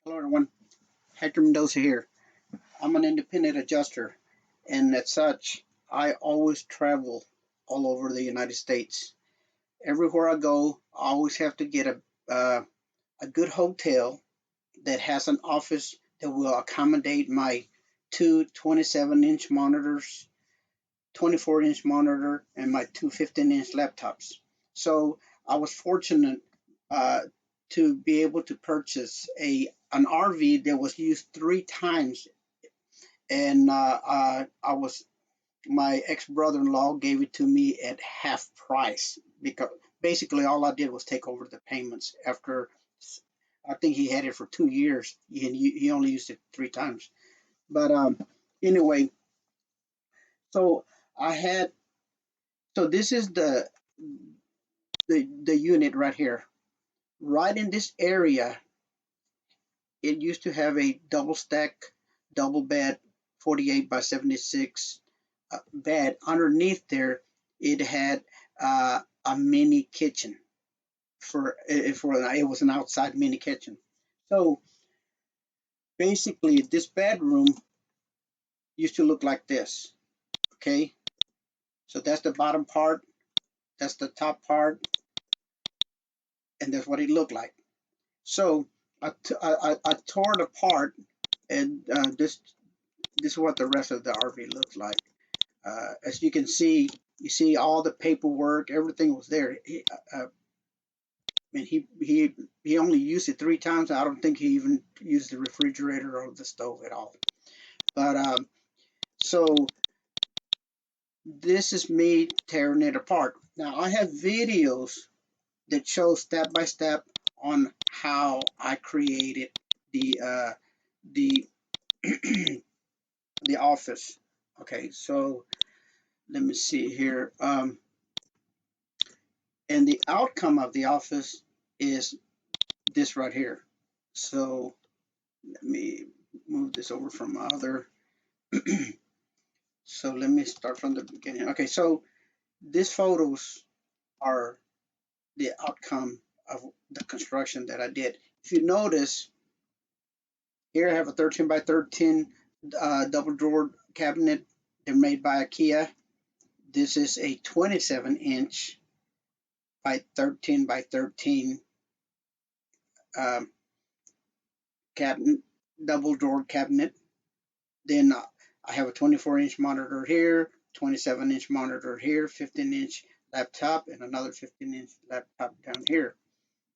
Hello everyone, Hector Mendoza here. I'm an independent adjuster, and as such, I always travel all over the United States. Everywhere I go, I always have to get a good hotel that has an office that will accommodate my two 27-inch monitors, 24-inch monitor, and my two 15-inch laptops. So I was fortunate uh, to be able to purchase a an RV that was used three times, and I was my ex brother-in-law gave it to me at half price because basically all I did was take over the payments after. I think he had it for 2 years. He only used it three times. But anyway, so I had so this is the unit right here. Right in this area, it used to have a double stack, double bed, 48 by 76 bed. Underneath there, it had a mini kitchen for it was an outside mini kitchen. So basically, this bedroom used to look like this. Okay, so that's the bottom part, that's the top part, and that's what it looked like. So I tore it apart, and this is what the rest of the RV looks like. As you can see, you see all the paperwork, everything was there. And he only used it three times. I don't think he even used the refrigerator or the stove at all. But so this is me tearing it apart. Now I have videos that show step by step on how I created the the office. Okay, so let me see here. And the outcome of the office is this right here. So let me move this over from my other. So let me start from the beginning. Okay, so these photos are the outcome of the construction that I did. If you notice, here I have a 13 by 13 double drawer cabinet. They're made by IKEA. This is a 27-inch by 13 by 13 um, cabinet, double drawer cabinet. Then I have a 24-inch monitor here, 27-inch monitor here, 15-inch laptop, and another 15-inch laptop down here.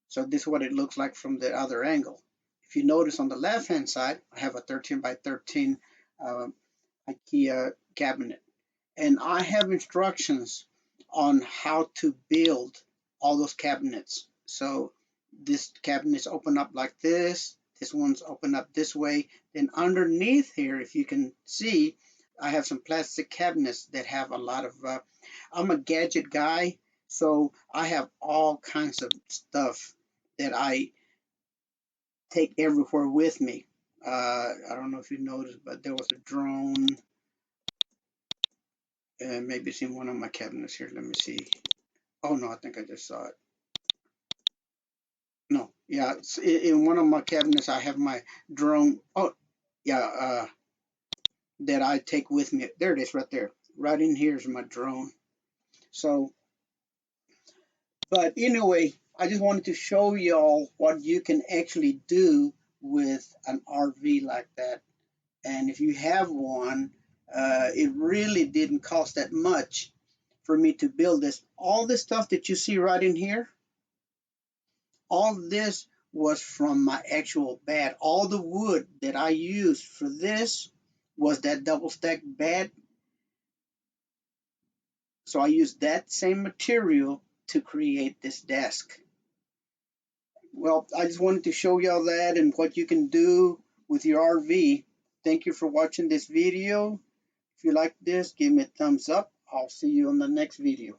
So this is what it looks like from the other angle. If you notice on the left-hand side, I have a 13 by 13 IKEA cabinet. And I have instructions on how to build all those cabinets. So this cabinets open up like this one's open up this way. Then underneath here, if you can see, I have some plastic cabinets that have a lot of, I'm a gadget guy, so I have all kinds of stuff that I take everywhere with me. I don't know if you noticed, but there was a drone, and maybe it's in one of my cabinets here. Let me see. Oh no, I think I just saw it. No, yeah, it's in one of my cabinets. I have my drone. Oh, yeah, that I take with me. There it is, right there. Right in here is my drone. So, but anyway, I just wanted to show y'all what you can actually do with an RV like that. And if you have one, it really didn't cost that much for me to build this. All this stuff that you see right in here, all this was from my actual bed. All the wood that I used for this was that double stack bed. So I used that same material to create this desk. Well, I just wanted to show y'all that and what you can do with your RV. Thank you for watching this video. If you like this, give me a thumbs up. I'll see you on the next video.